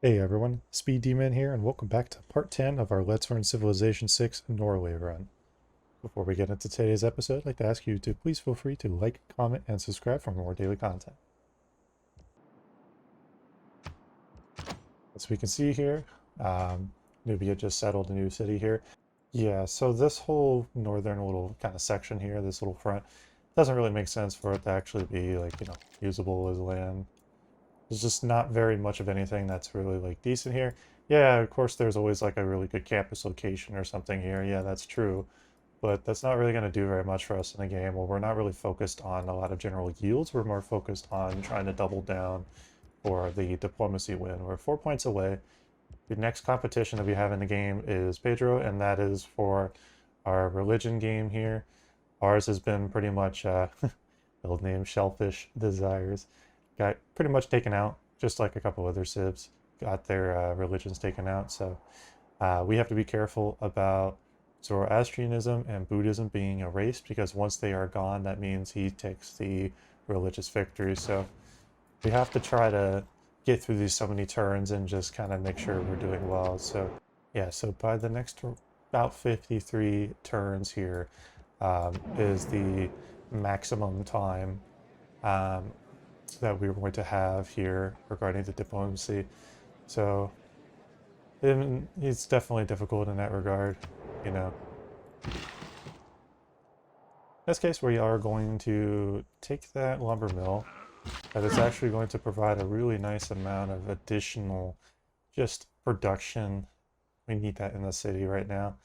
Hey everyone, SpeeDMan here, and welcome back to part 10 of our Let's Learn Civilization 6 Norway run. Before we get into today's episode, I'd like to ask you to please feel free to like, comment, and subscribe for more daily content. As we can see here, Nubia just settled a new city here. Yeah, so this whole northern little kind of section here, this little front, doesn't really make sense for it to actually be usable as land. There's just not very much of anything that's really decent here. Yeah, of course there's always like a really good campus location or something here. Yeah, that's true. But that's not really going to do very much for us in the game. Well, we're not really focused on a lot of general yields. We're more focused on trying to double down for the diplomacy win. We're 4 points away. The next competition that we have in the game is Pedro, and that is for our religion game here. Ours has been pretty much old name Shellfish Desires. Got pretty much taken out, just like a couple other civs got their religions taken out. So we have to be careful about Zoroastrianism and Buddhism being erased, because once they are gone, that means he takes the religious victory. So we have to try to get through these so many turns and just kind of make sure we're doing well. So yeah, so by the next about 53 turns here is the maximum time um, that we're going to have here regarding the diplomacy. So it's definitely difficult in that regard, you know. In this case, we are going to take that lumber mill that is actually going to provide a really nice amount of additional just production. We need that in the city right now.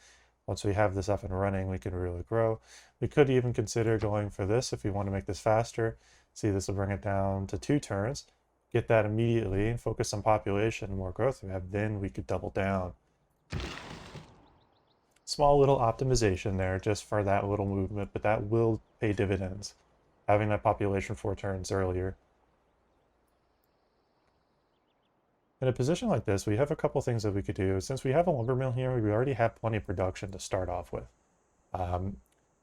Once we have this up and running, we can really grow. We could even consider going for this if we want to make this faster. See, this will bring it down to 2 turns. Get that immediately and focus on population. The more growth we have, then we could double down. Small little optimization there just for that little movement, but that will pay dividends. Having that population 4 turns earlier. In a position like this, we have a couple things that we could do. Since we have a lumber mill here, we already have plenty of production to start off with.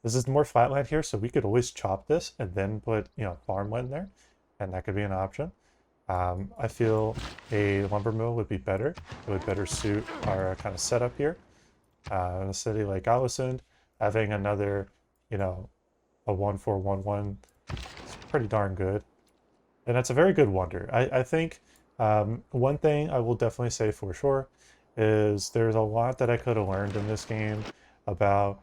This is more flatland here, so we could always chop this and then put, farmland there, and that could be an option. I feel a lumber mill would be better. It would better suit our kind of setup here. In a city like Alesund, having another, a 1-4-1-1 is pretty darn good. And that's a very good wonder. I think one thing I will definitely say for sure is there's a lot that I could have learned in this game about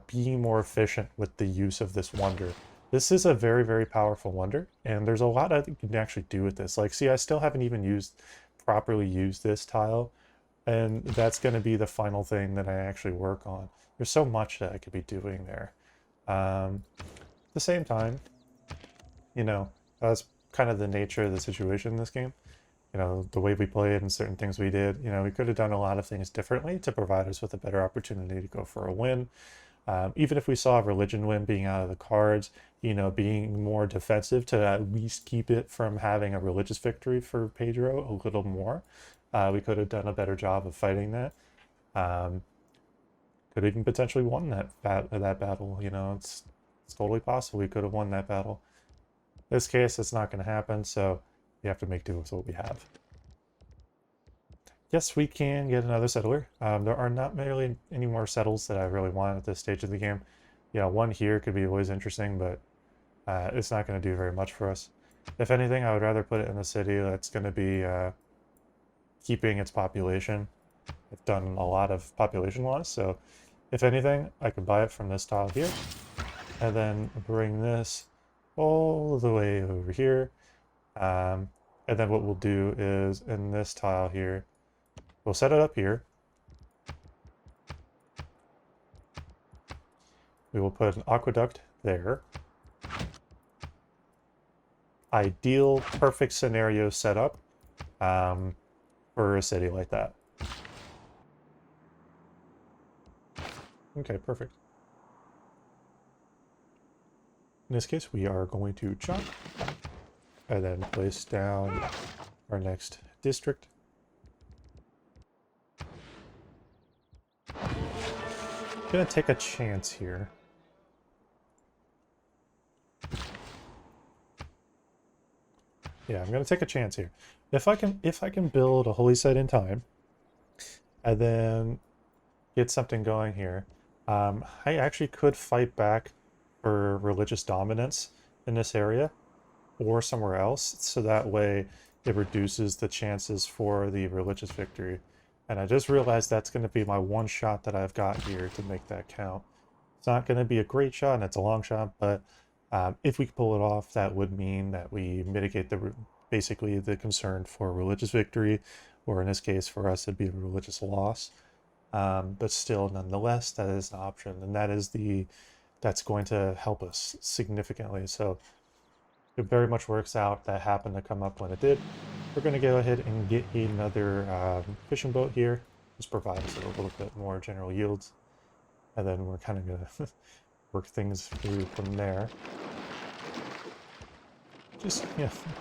being more efficient with the use of this wonder. This is a very, very powerful wonder, and there's a lot I can actually do with this. Like, see, I still haven't even properly used this tile, and that's going to be the final thing that I actually work on. There's so much that I could be doing there. At the same time, that's kind of the nature of the situation in this game. The way we played and certain things we did, we could have done a lot of things differently to provide us with a better opportunity to go for a win. Even if we saw a religion win being out of the cards, being more defensive to at least keep it from having a religious victory for Pedro a little more, we could have done a better job of fighting that. Could even potentially won that battle. It's totally possible we could have won that battle. In this case, it's not going to happen, so we have to make do with what we have. Yes, we can get another settler. There are not really any more settles that I really want at this stage of the game. Yeah, one here could be always interesting, but it's not going to do very much for us. If anything, I would rather put it in the city that's going to be keeping its population. I've done a lot of population loss, so if anything, I could buy it from this tile here, and then bring this all the way over here. And then what we'll do is in this tile here, we'll set it up here. We will put an aqueduct there. Ideal, perfect scenario setup for a city like that. Okay, perfect. In this case, we are going to chop and then place down our next district. I'm gonna take a chance here. Yeah, I'm gonna take a chance here. If I can build a holy site in time, and then get something going here, I actually could fight back for religious dominance in this area or somewhere else, so that way it reduces the chances for the religious victory. And I just realized that's going to be my one shot that I've got here to make that count. It's not going to be a great shot, and it's a long shot, but if we pull it off, that would mean that we mitigate basically the concern for religious victory, or in this case for us it'd be a religious loss. But still, nonetheless, that is an option, and that's going to help us significantly. So it very much works out. That happened to come up when it did. We're going to go ahead and get another fishing boat here. Just provide us with a little bit more general yields, and then we're kind of going to work things through from there. Just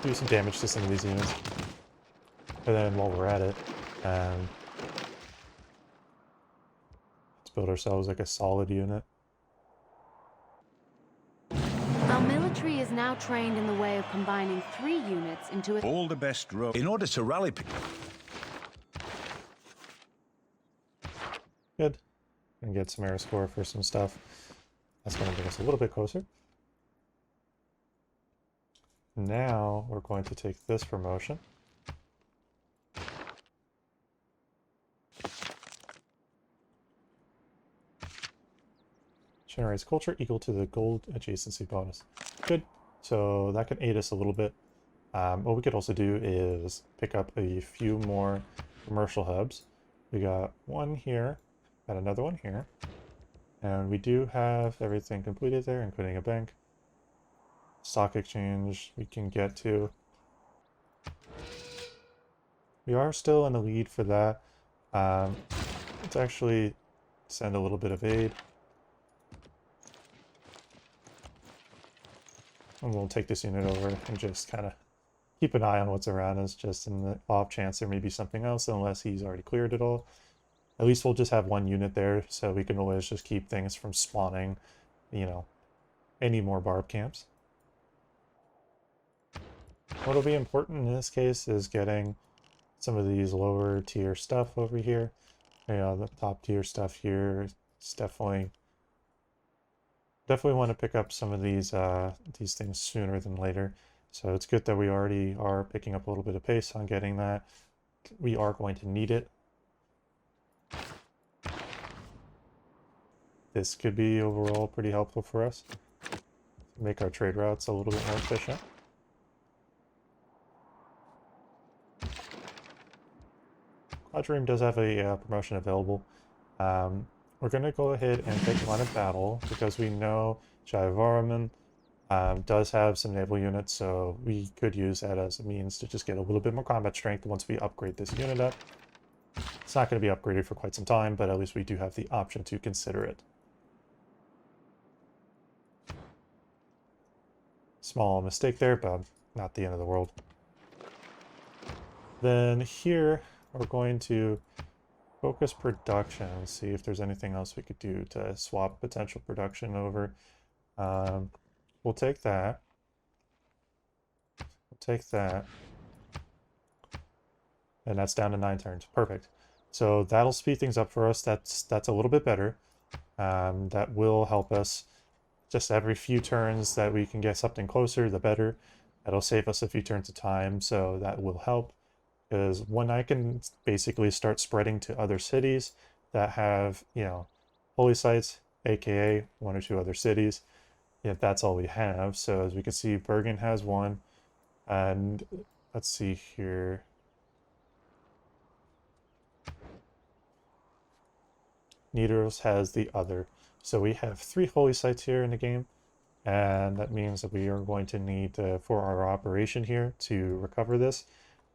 do some damage to some of these units, and then while we're at it, let's build ourselves like a solid unit. Our military is now trained in the way of combining 3 units into a... All the best road in order to rally... Good. And get some air score for some stuff. That's going to bring us a little bit closer. Now we're going to take this promotion. Generates culture equal to the gold adjacency bonus. Good. So that can aid us a little bit. What we could also do is pick up a few more commercial hubs. We got one here, got another one here, and we do have everything completed there, including a bank. Stock exchange we can get to. We are still in the lead for that. Let's actually send a little bit of aid. And we'll take this unit over and just kind of keep an eye on what's around us, just in the off chance there may be something else, unless he's already cleared it all. At least we'll just have one unit there, so we can always just keep things from spawning, any more barb camps. What'll be important in this case is getting some of these lower tier stuff over here. The top tier stuff here is definitely want to pick up some of these things sooner than later. So it's good that we already are picking up a little bit of pace on getting that. We are going to need it. This could be overall pretty helpful for us. Make our trade routes a little bit more efficient. Quadrireme does have a promotion available. We're going to go ahead and take line of battle because we know Jayavaraman does have some naval units, so we could use that as a means to just get a little bit more combat strength once we upgrade this unit up. It's not going to be upgraded for quite some time, but at least we do have the option to consider it. Small mistake there, but not the end of the world. Then here, we're going to focus production and see if there's anything else we could do to swap potential production over. We'll take that. We'll take that. And that's down to 9 turns. Perfect. So that'll speed things up for us. That's a little bit better. That will help us. Just every few turns that we can get something closer, the better. That'll save us a few turns of time, so that will help. Because when I can basically start spreading to other cities that have, holy sites, aka 1 or 2 other cities, that's all we have. So as we can see, Bergen has one, and let's see here. Nidaros has the other. So we have 3 holy sites here in the game, and that means that we are going to need for our operation here to recover this.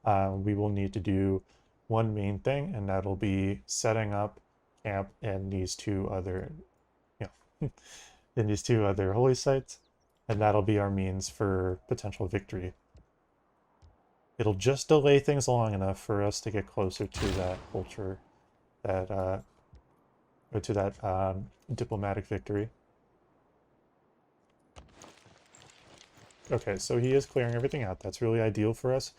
We will need to do one main thing, and that'll be setting up camp in these 2 other, in these 2 other holy sites, and that'll be our means for potential victory. It'll just delay things long enough for us to get closer to that culture, or to that diplomatic victory. Okay, so he is clearing everything out. That's really ideal for us.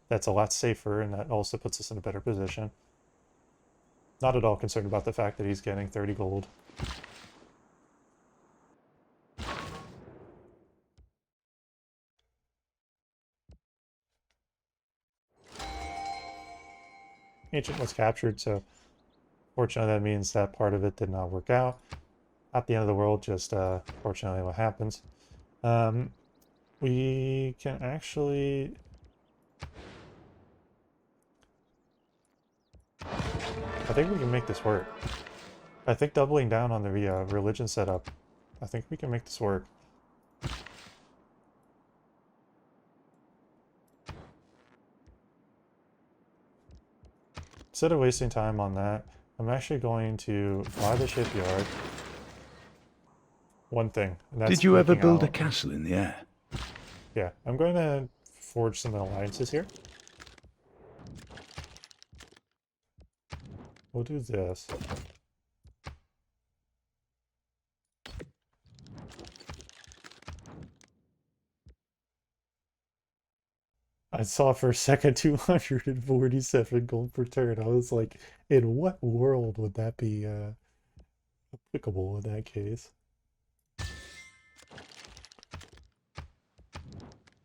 That's a lot safer, and that also puts us in a better position. Not at all concerned about the fact that he's getting 30 gold. Ancient was captured, so fortunately that means that part of it did not work out. Not the end of the world, just fortunately what happens. We can actually... I think we can make this work. I think doubling down on the religion setup, I think we can make this work. Instead of wasting time on that, I'm actually going to buy the shipyard. One thing, and that's Did you ever freaking build a out. castle in the air? Yeah, I'm going to forge some alliances here. We'll do this. I saw for a second 247 gold per turn. I was like, in what world would that be applicable in that case?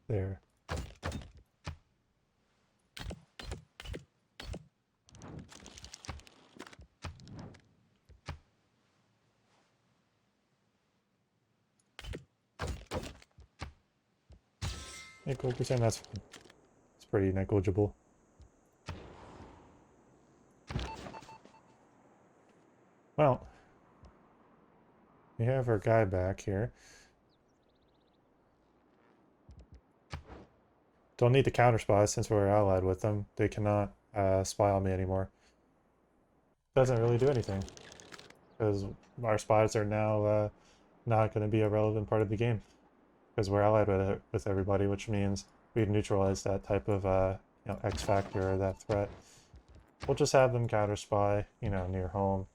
There. Yeah, gold percent, that's fine. It's pretty negligible. Well, we have our guy back here. Don't need the counter spies since we're allied with them. They cannot spy on me anymore. Doesn't really do anything because our spies are now not going to be a relevant part of the game because we're allied with everybody, which means we've neutralized that type of X factor or that threat. We'll just have them counter spy, near home.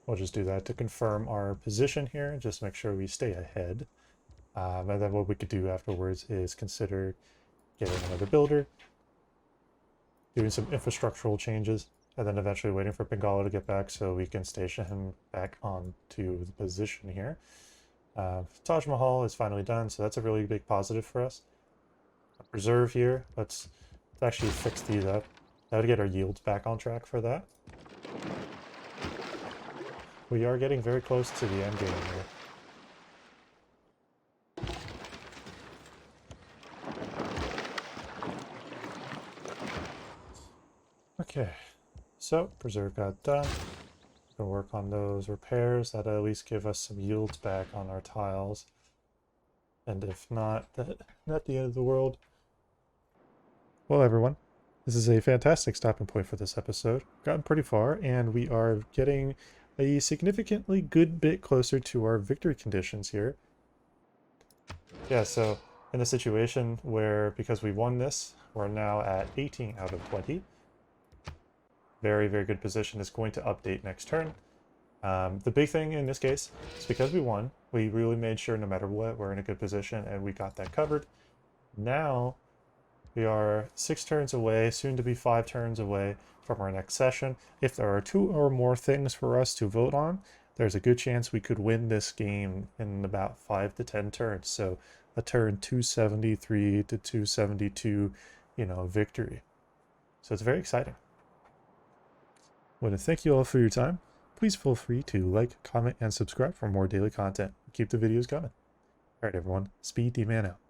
We'll just do that to confirm our position here, just make sure we stay ahead. And then what we could do afterwards is consider getting another builder, doing some infrastructural changes, and then eventually waiting for Bengala to get back so we can station him back onto the position here. Taj Mahal is finally done, so that's a really big positive for us. A preserve here, let's actually fix these up. That would get our yields back on track for that. We are getting very close to the end game here. Okay, so preserve got done. Gonna work on those repairs. That'll at least give us some yields back on our tiles. And if not, not the end of the world. Well, everyone, this is a fantastic stopping point for this episode. Gotten pretty far, and we are getting a significantly good bit closer to our victory conditions here. Yeah, so in a situation where, because we won this, we're now at 18 out of 20. Very, very good position. Is going to update next turn. The big thing in this case is because we won, we really made sure no matter what, we're in a good position, and we got that covered. Now, we are 6 turns away, soon to be 5 turns away from our next session. If there are 2 or more things for us to vote on, there's a good chance we could win this game in about 5 to 10 turns. So a turn 273 to 272, victory. So it's very exciting. I want to thank you all for your time. Please feel free to like, comment, and subscribe for more daily content. Keep the videos coming. Alright everyone, SpeeDMan out.